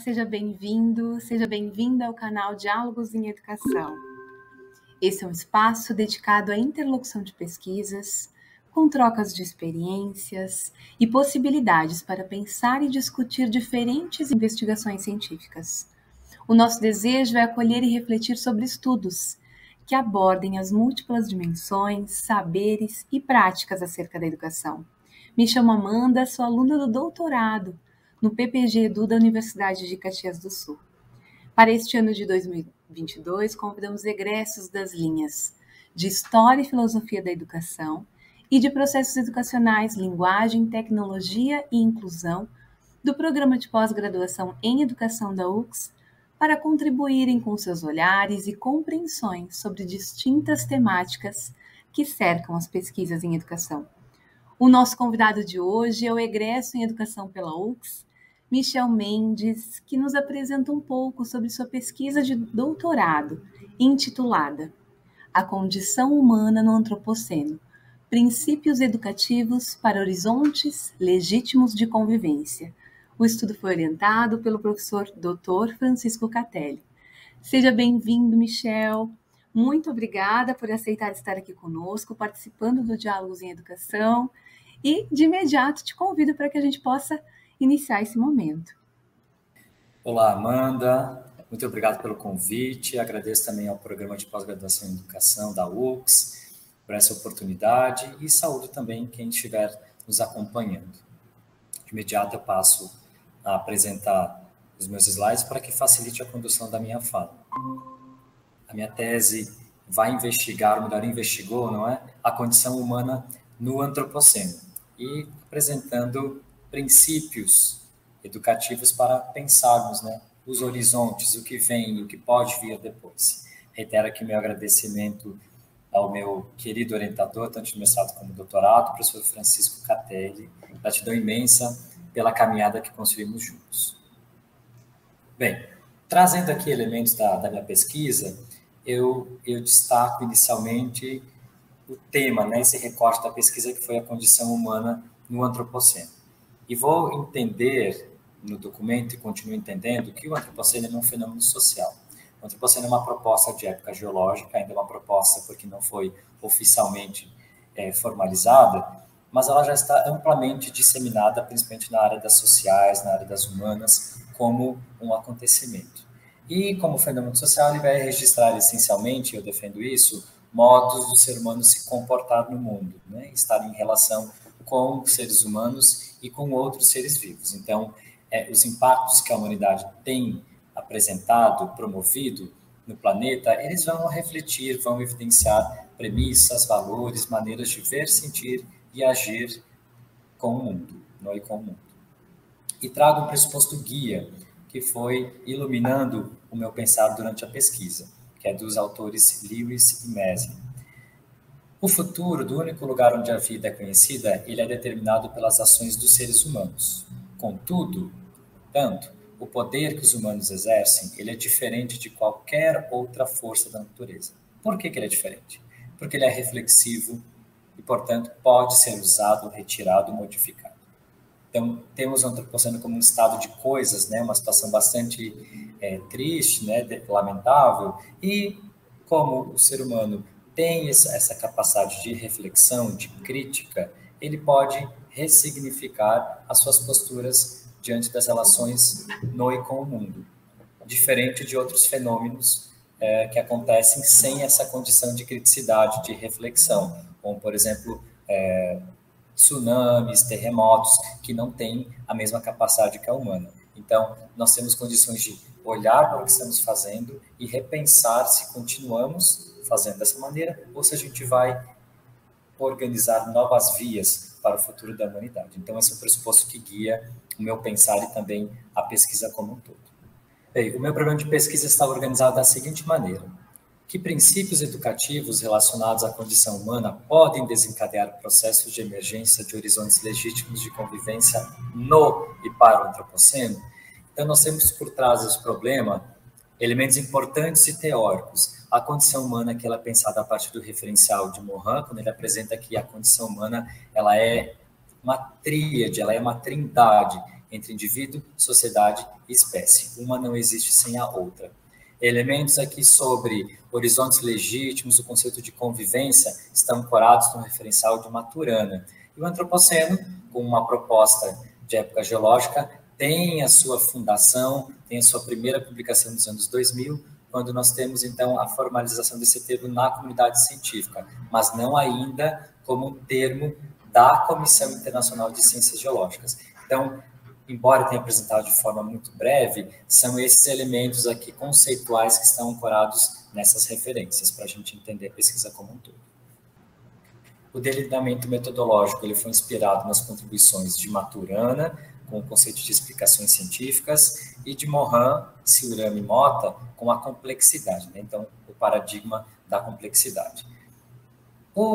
seja bem-vindo, seja bem-vinda ao canal Diálogos em Educação. Esse é um espaço dedicado à interlocução de pesquisas, com trocas de experiências e possibilidades para pensar e discutir diferentes investigações científicas. O nosso desejo é acolher e refletir sobre estudos que abordem as múltiplas dimensões, saberes e práticas acerca da educação. Me chamo Amanda, sou aluna do doutorado no PPG Edu da Universidade de Caxias do Sul. Para este ano de 2022, convidamos egressos das linhas de História e Filosofia da Educação e de Processos Educacionais, Linguagem, Tecnologia e Inclusão do Programa de Pós-Graduação em Educação da UFCS para contribuírem com seus olhares e compreensões sobre distintas temáticas que cercam as pesquisas em educação. O nosso convidado de hoje é o egresso em Educação pela UFCS, Michel Mendes, que nos apresenta um pouco sobre sua pesquisa de doutorado, intitulada A Condição Humana no Antropoceno, Princípios Educativos para Horizontes Legítimos de Convivência. O estudo foi orientado pelo professor Dr. Francisco Catelli. Seja bem-vindo, Michel. Muito obrigada por aceitar estar aqui conosco, participando do Diálogos em Educação. E, de imediato, te convido para que a gente possa iniciar esse momento. Olá, Amanda. Muito obrigado pelo convite. Agradeço também ao Programa de Pós-Graduação em Educação da UFCS por essa oportunidade e saúdo também quem estiver nos acompanhando. De imediato eu passo a apresentar os meus slides para que facilite a condução da minha fala. A minha tese vai investigar, ou melhor, investigou, não é? A condição humana no Antropoceno e apresentando princípios educativos para pensarmos, né, os horizontes, o que vem e o que pode vir depois. Reitero aqui meu agradecimento ao meu querido orientador, tanto de mestrado como doutorado, o professor Francisco Catelli. Gratidão imensa pela caminhada que construímos juntos. Bem, trazendo aqui elementos da minha pesquisa, eu destaco inicialmente o tema, né, esse recorte da pesquisa que foi a condição humana no Antropoceno. E vou entender no documento, e continuo entendendo, que o Antropoceno é um fenômeno social. O Antropoceno é uma proposta de época geológica, ainda é uma proposta porque não foi oficialmente formalizada, mas ela já está amplamente disseminada, principalmente na área das sociais, na área das humanas, como um acontecimento. E como fenômeno social, ele vai registrar essencialmente, eu defendo isso, modos do ser humano se comportar no mundo, né? Estar em relação com os seres humanos e com outros seres vivos. Então, os impactos que a humanidade tem apresentado, promovido no planeta, eles vão refletir, vão evidenciar premissas, valores, maneiras de ver, sentir e agir com o mundo, não, e com o mundo. E trago um pressuposto guia que foi iluminando o meu pensar durante a pesquisa, que é dos autores Lewis e Mesley. O futuro do único lugar onde a vida é conhecida, ele é determinado pelas ações dos seres humanos. Contudo, o poder que os humanos exercem, ele é diferente de qualquer outra força da natureza. Por que ele é diferente? Porque ele é reflexivo e, portanto, pode ser usado, retirado, modificado. Então, temos o Antropoceno como um estado de coisas, né, uma situação bastante triste, né, lamentável, e como o ser humano tem essa capacidade de reflexão, de crítica, ele pode ressignificar as suas posturas diante das relações no e com o mundo, diferente de outros fenômenos que acontecem sem essa condição de criticidade, de reflexão, como, por exemplo, tsunamis, terremotos, que não têm a mesma capacidade que a humana. Então, nós temos condições de olhar para o que estamos fazendo e repensar se continuamos fazendo dessa maneira ou se a gente vai organizar novas vias para o futuro da humanidade. Então, esse é o pressuposto que guia o meu pensar e também a pesquisa como um todo. Bem, o meu programa de pesquisa está organizado da seguinte maneira: que princípios educativos relacionados à condição humana podem desencadear processos de emergência de horizontes legítimos de convivência no e para o Antropoceno? Então, nós temos por trás desse problema elementos importantes e teóricos. A condição humana, que ela é pensada a partir do referencial de Morin, quando ele apresenta que a condição humana ela é uma tríade, ela é uma trindade entre indivíduo, sociedade espécie. Uma não existe sem a outra. Elementos aqui sobre horizontes legítimos, o conceito de convivência, estão ancorados no referencial de Maturana. E o Antropoceno, com uma proposta de época geológica, tem a sua fundação, tem a sua primeira publicação nos anos 2000, quando nós temos, então, a formalização desse termo na comunidade científica, mas não ainda como um termo da Comissão Internacional de Ciências Geológicas. Então, embora tenha apresentado de forma muito breve, são esses elementos aqui conceituais que estão ancorados nessas referências, para a gente entender a pesquisa como um todo. O delineamento metodológico ele foi inspirado nas contribuições de Maturana, com o conceito de explicações científicas, e de Morin, Silurami e Mota, com a complexidade, né? Então, o paradigma da complexidade.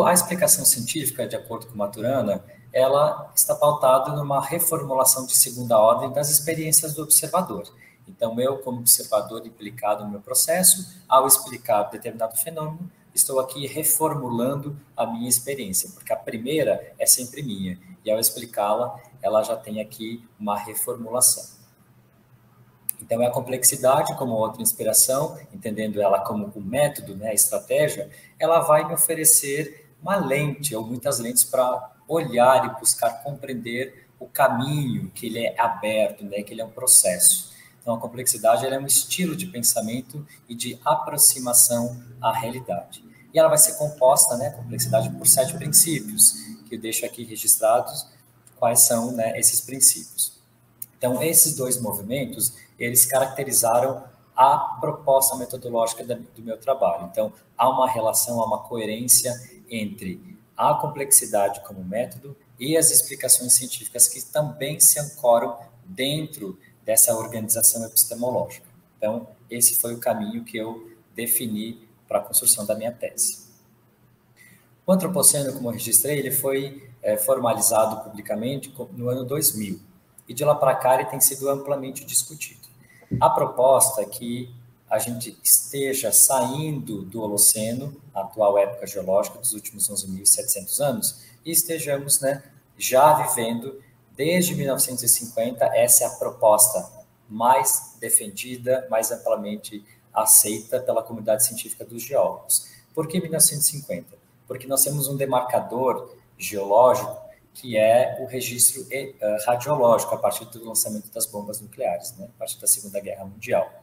A explicação científica, de acordo com Maturana, ela está pautada numa reformulação de segunda ordem das experiências do observador. Então, eu, como observador implicado no meu processo, ao explicar determinado fenômeno, estou aqui reformulando a minha experiência, porque a primeira é sempre minha, e ao explicá-la, ela já tem aqui uma reformulação. Então, é a complexidade como outra inspiração, entendendo ela como o método, né, a estratégia, ela vai me oferecer uma lente, ou muitas lentes, para olhar e buscar compreender o caminho que ele é aberto, né, que ele é um processo. Então, a complexidade ela é um estilo de pensamento e de aproximação à realidade. E ela vai ser composta, né, a complexidade, por 7 princípios, que eu deixo aqui registrados quais são, né, esses princípios. Então, esses 2 movimentos, eles caracterizaram a proposta metodológica do meu trabalho. Então, há uma relação, há uma coerência entre a complexidade como método e as explicações científicas que também se ancoram dentro dessa organização epistemológica. Então, esse foi o caminho que eu defini para a construção da minha tese. O Antropoceno, como eu registrei, ele foi formalizado publicamente no ano 2000, e de lá para cá ele tem sido amplamente discutido. A proposta é que a gente esteja saindo do Holoceno, a atual época geológica dos últimos 11.700 anos, e estejamos, né, já vivendo desde 1950, essa é a proposta mais defendida, mais amplamente aceita pela comunidade científica dos geólogos. Por que 1950? Porque nós temos um demarcador geológico que é o registro radiológico a partir do lançamento das bombas nucleares, né, a partir da Segunda Guerra Mundial.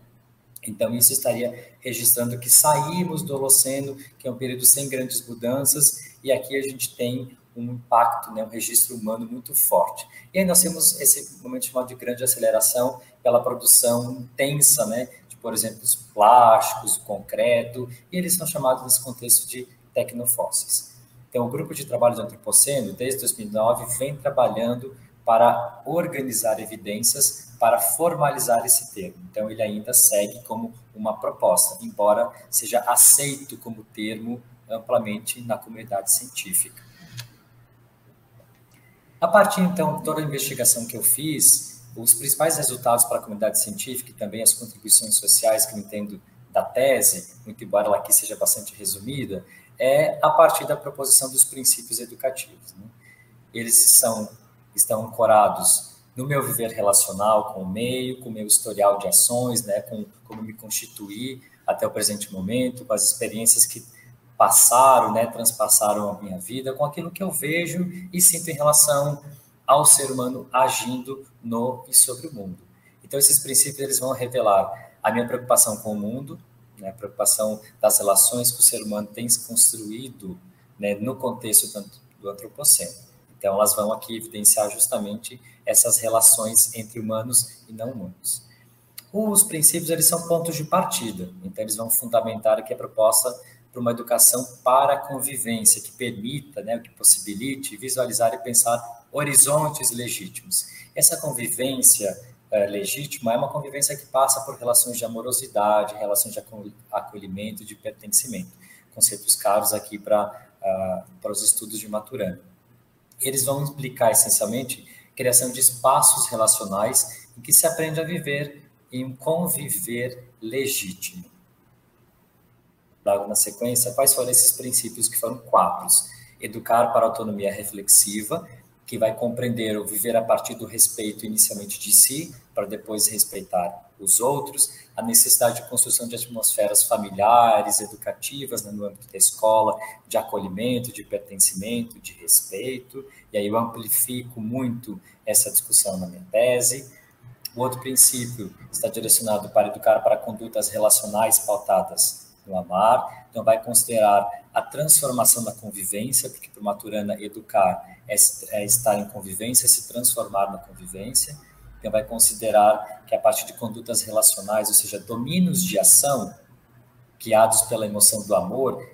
Então, isso estaria registrando que saímos do Holoceno, que é um período sem grandes mudanças, e aqui a gente tem um impacto, né, um registro humano muito forte. E aí nós temos esse momento chamado de grande aceleração pela produção intensa, né, de, por exemplo, os plásticos, o concreto, e eles são chamados nesse contexto de tecnofósseis. Então, o grupo de trabalho do Antropoceno, desde 2009, vem trabalhando para organizar evidências, para formalizar esse termo. Então, ele ainda segue como uma proposta, embora seja aceito como termo amplamente na comunidade científica. A partir, então, de toda a investigação que eu fiz, os principais resultados para a comunidade científica e também as contribuições sociais que eu entendo da tese, muito embora ela aqui seja bastante resumida, é a partir da proposição dos princípios educativos, né? Eles estão ancorados no meu viver relacional com o meio, com o meu historial de ações, né, com como me constituir até o presente momento, com as experiências que passaram, né, transpassaram a minha vida, com aquilo que eu vejo e sinto em relação ao ser humano agindo no e sobre o mundo. Então, esses princípios eles vão revelar a minha preocupação com o mundo, né, a preocupação das relações que o ser humano tem se construído, né, no contexto do antropoceno. Então, elas vão aqui evidenciar justamente essas relações entre humanos e não humanos. Os princípios, eles são pontos de partida. Então, eles vão fundamentar aqui a proposta para uma educação para a convivência, que permita, né, que possibilite visualizar e pensar horizontes legítimos. Essa convivência legítima é uma convivência que passa por relações de amorosidade, relações de acolhimento, de pertencimento. Conceitos caros aqui para os estudos de Maturana. Eles vão implicar, essencialmente, criação de espaços relacionais em que se aprende a viver em um conviver legítimo. Logo na sequência, quais foram esses princípios que foram 4? Educar para a autonomia reflexiva, que vai compreender ou viver a partir do respeito inicialmente de si, para depois respeitar os outros, a necessidade de construção de atmosferas familiares, educativas, né, no âmbito da escola, de acolhimento, de pertencimento, de respeito, e aí eu amplifico muito essa discussão na minha tese. O outro princípio está direcionado para educar para condutas relacionais pautadas no amar, então vai considerar a transformação da convivência, porque para uma Maturana educar é estar em convivência, se transformar na convivência. Então vai considerar que a partir de condutas relacionais, ou seja, domínios de ação guiados pela emoção do amor,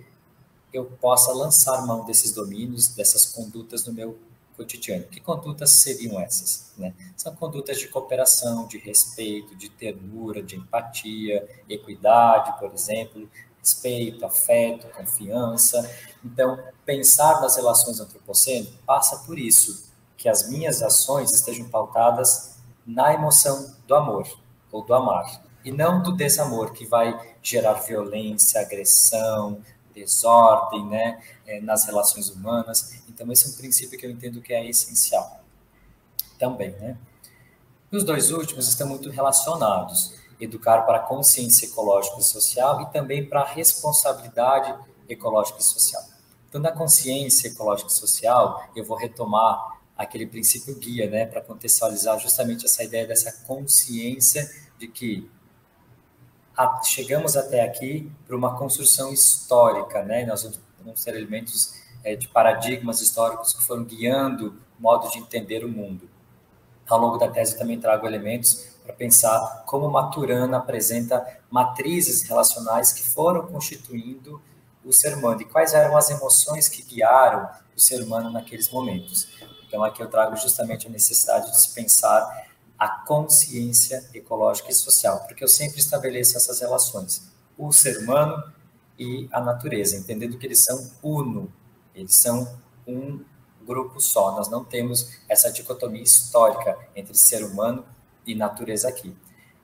eu possa lançar mão desses domínios, dessas condutas no meu cotidiano. Que condutas seriam essas? Né? São condutas de cooperação, de respeito, de ternura, de empatia, equidade, por exemplo, respeito, afeto, confiança. Então, pensar nas relações antropoceno passa por isso, que as minhas ações estejam pautadas na emoção do amor, ou do amar, e não do desamor, que vai gerar violência, agressão, desordem, né, nas relações humanas. Então, esse é um princípio que eu entendo que é essencial também, né? E os dois últimos estão muito relacionados. Educar para a consciência ecológica e social e também para a responsabilidade ecológica e social. Então, na consciência ecológica e social, eu vou retomar aquele princípio guia, né, para contextualizar justamente essa ideia dessa consciência de que chegamos até aqui por uma construção histórica, né? Nós vamos ter elementos de paradigmas históricos que foram guiando o modo de entender o mundo. Ao longo da tese eu também trago elementos para pensar como Maturana apresenta matrizes relacionais que foram constituindo o ser humano e quais eram as emoções que guiaram o ser humano naqueles momentos. Então aqui eu trago justamente a necessidade de se pensar a consciência ecológica e social, porque eu sempre estabeleço essas relações, o ser humano e a natureza, entendendo que eles são uno, eles são um grupo só, nós não temos essa dicotomia histórica entre ser humano e natureza aqui.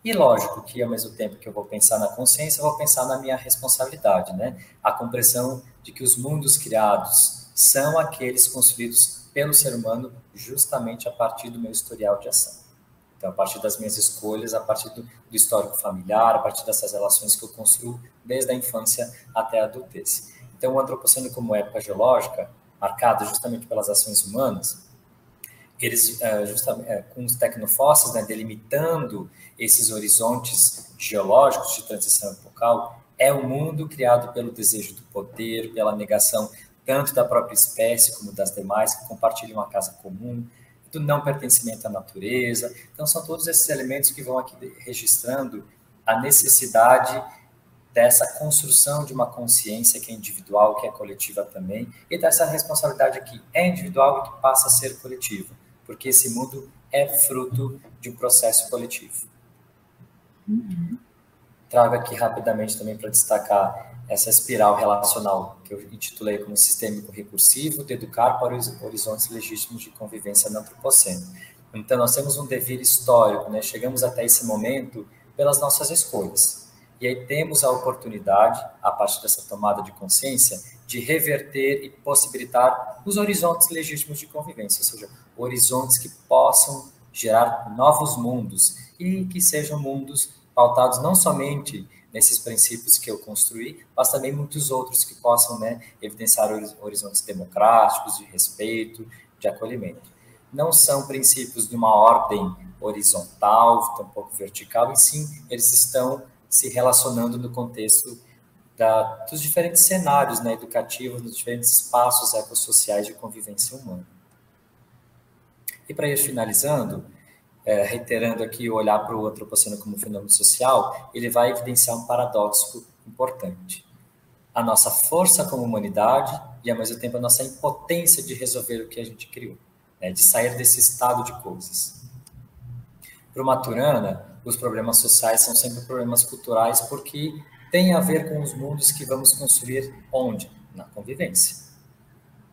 E lógico que ao mesmo tempo que eu vou pensar na consciência, eu vou pensar na minha responsabilidade, né? A compreensão de que os mundos criados são aqueles construídos pelo ser humano justamente a partir do meu historial de ação. Então, a partir das minhas escolhas, a partir do histórico familiar, a partir dessas relações que eu construo desde a infância até a adultez. Então, o antropoceno como época geológica, marcado justamente pelas ações humanas, eles, com os tecnofósseis, né, delimitando esses horizontes geológicos de transição epocal, é um mundo criado pelo desejo do poder, pela negação tanto da própria espécie como das demais, que compartilham uma casa comum, do não pertencimento à natureza. Então, são todos esses elementos que vão aqui registrando a necessidade dessa construção de uma consciência que é individual, que é coletiva também, e dessa responsabilidade que é individual e que passa a ser coletiva, porque esse mundo é fruto de um processo coletivo. Trago aqui rapidamente também para destacar essa espiral relacional que eu intitulei como sistêmico recursivo, de educar para os horizontes legítimos de convivência no antropoceno. Então, nós temos um devir histórico, né? Chegamos até esse momento pelas nossas escolhas. E aí temos a oportunidade, a partir dessa tomada de consciência, de reverter e possibilitar os horizontes legítimos de convivência, ou seja, horizontes que possam gerar novos mundos e que sejam mundos pautados não somente nesses princípios que eu construí, mas também muitos outros que possam, né, evidenciar horizontes democráticos, de respeito, de acolhimento. Não são princípios de uma ordem horizontal, tampouco vertical, e sim, eles estão se relacionando no contexto dos diferentes cenários, né, educativos, nos diferentes espaços ecossociais de convivência humana. E para ir finalizando, reiterando aqui o olhar para o antropoceno como fenômeno social, ele vai evidenciar um paradoxo importante. A nossa força como humanidade e, ao mesmo tempo, a nossa impotência de resolver o que a gente criou, né, de sair desse estado de coisas. Para o Maturana, os problemas sociais são sempre problemas culturais porque tem a ver com os mundos que vamos construir onde? Na convivência.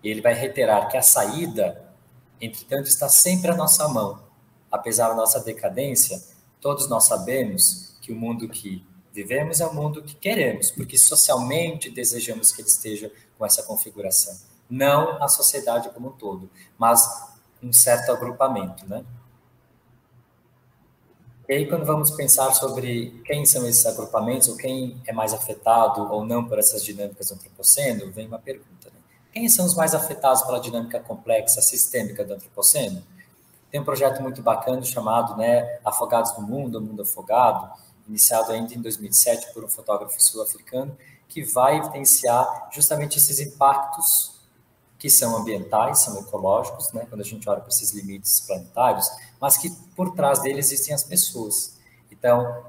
E ele vai reiterar que a saída, entretanto, está sempre à nossa mão. Apesar da nossa decadência, todos nós sabemos que o mundo que vivemos é o mundo que queremos, porque socialmente desejamos que ele esteja com essa configuração. Não a sociedade como um todo, mas um certo agrupamento, né? E aí, quando vamos pensar sobre quem são esses agrupamentos, ou quem é mais afetado ou não por essas dinâmicas do antropoceno, vem uma pergunta, né? Quem são os mais afetados pela dinâmica complexa, sistêmica do antropoceno? Tem um projeto muito bacana chamado, né, Afogados no Mundo, o Mundo Afogado, iniciado ainda em 2007 por um fotógrafo sul-africano, que vai evidenciar justamente esses impactos que são ambientais, são ecológicos, né, quando a gente olha para esses limites planetários, mas que por trás deles existem as pessoas. Então,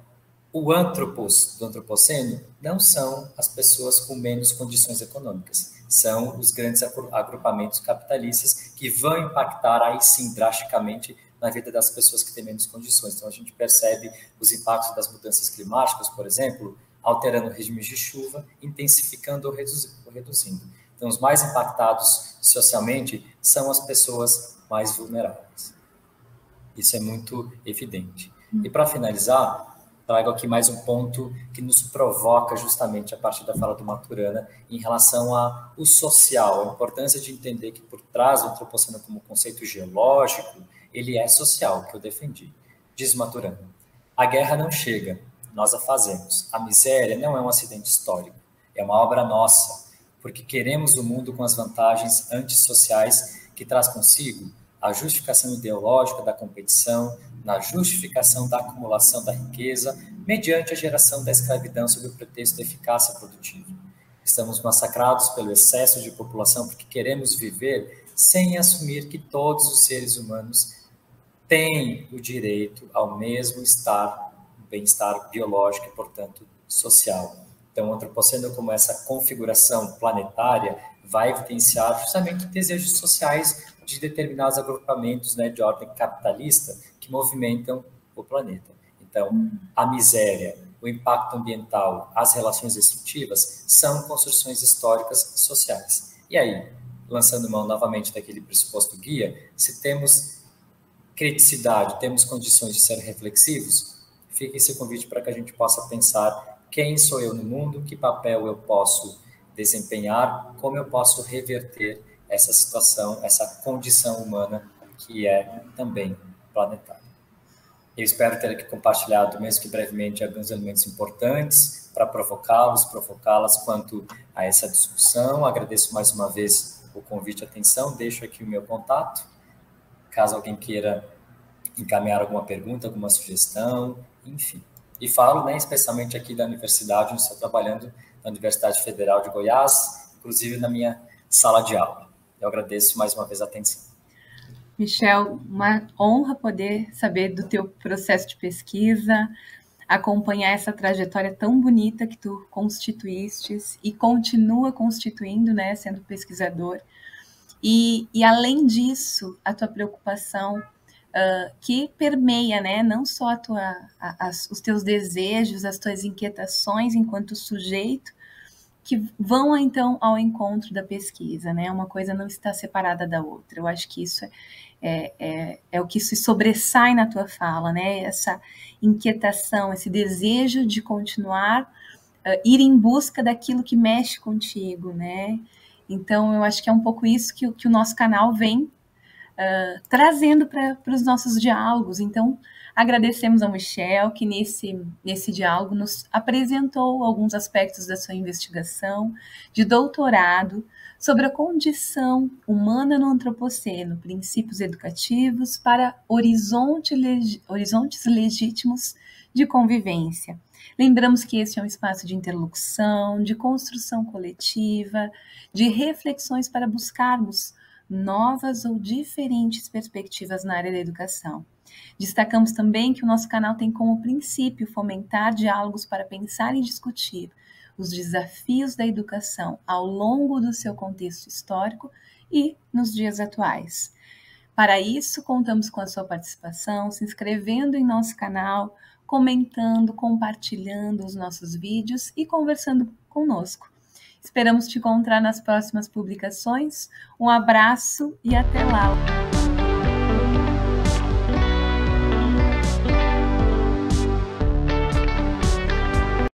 o antropos do antropoceno não são as pessoas com menos condições econômicas, são os grandes agrupamentos capitalistas que vão impactar aí sim drasticamente na vida das pessoas que têm menos condições. Então a gente percebe os impactos das mudanças climáticas, por exemplo, alterando regimes de chuva, intensificando ou reduzindo. Então os mais impactados socialmente são as pessoas mais vulneráveis. Isso é muito evidente. E para finalizar, trago aqui mais um ponto que nos provoca justamente a partir da fala do Maturana em relação ao social, a importância de entender que por trás do antropoceno como conceito geológico, ele é social, que eu defendi. Diz Maturana, a guerra não chega, nós a fazemos. A miséria não é um acidente histórico, é uma obra nossa, porque queremos o mundo com as vantagens antissociais que traz consigo a justificação ideológica da competição, na justificação da acumulação da riqueza, mediante a geração da escravidão sob o pretexto da eficácia produtiva. Estamos massacrados pelo excesso de população porque queremos viver sem assumir que todos os seres humanos têm o direito ao mesmo bem-estar biológico e, portanto, social. Então, o antropoceno, como essa configuração planetária, vai evidenciar justamente desejos sociais de determinados agrupamentos, né, de ordem capitalista que movimentam o planeta. Então, a miséria, o impacto ambiental, as relações destrutivas são construções históricas sociais. E aí, lançando mão novamente daquele pressuposto guia, se temos criticidade, temos condições de ser reflexivos, fica esse convite para que a gente possa pensar quem sou eu no mundo, que papel eu posso desempenhar, como eu posso reverter essa situação, essa condição humana que é também planetária. Eu espero ter aqui compartilhado, mesmo que brevemente, alguns elementos importantes para provocá-las quanto a essa discussão. Agradeço mais uma vez o convite e a atenção, deixo aqui o meu contato, caso alguém queira encaminhar alguma pergunta, alguma sugestão, enfim. E falo, né, especialmente aqui da universidade, onde estou trabalhando, na Universidade Federal de Goiás, inclusive na minha sala de aula. Eu agradeço mais uma vez a atenção. Michel, uma honra poder saber do teu processo de pesquisa, acompanhar essa trajetória tão bonita que tu constituístes e continua constituindo, né, sendo pesquisador. E além disso, a tua preocupação que permeia, né, não só os teus desejos, as tuas inquietações enquanto sujeito, que vão, então, ao encontro da pesquisa, né? Uma coisa não está separada da outra. Eu acho que isso é o que se sobressai na tua fala, né? Essa inquietação, esse desejo de continuar, ir em busca daquilo que mexe contigo, né? Então, eu acho que é um pouco isso que o nosso canal vem trazendo para os nossos diálogos. Então, agradecemos ao Michel, que nesse diálogo nos apresentou alguns aspectos da sua investigação de doutorado sobre a condição humana no antropoceno, princípios educativos para horizontes legítimos de convivência. Lembramos que esse é um espaço de interlocução, de construção coletiva, de reflexões para buscarmos novas ou diferentes perspectivas na área da educação. Destacamos também que o nosso canal tem como princípio fomentar diálogos para pensar e discutir os desafios da educação ao longo do seu contexto histórico e nos dias atuais. Para isso, contamos com a sua participação, se inscrevendo em nosso canal, comentando, compartilhando os nossos vídeos e conversando conosco. Esperamos te encontrar nas próximas publicações. Um abraço e até lá!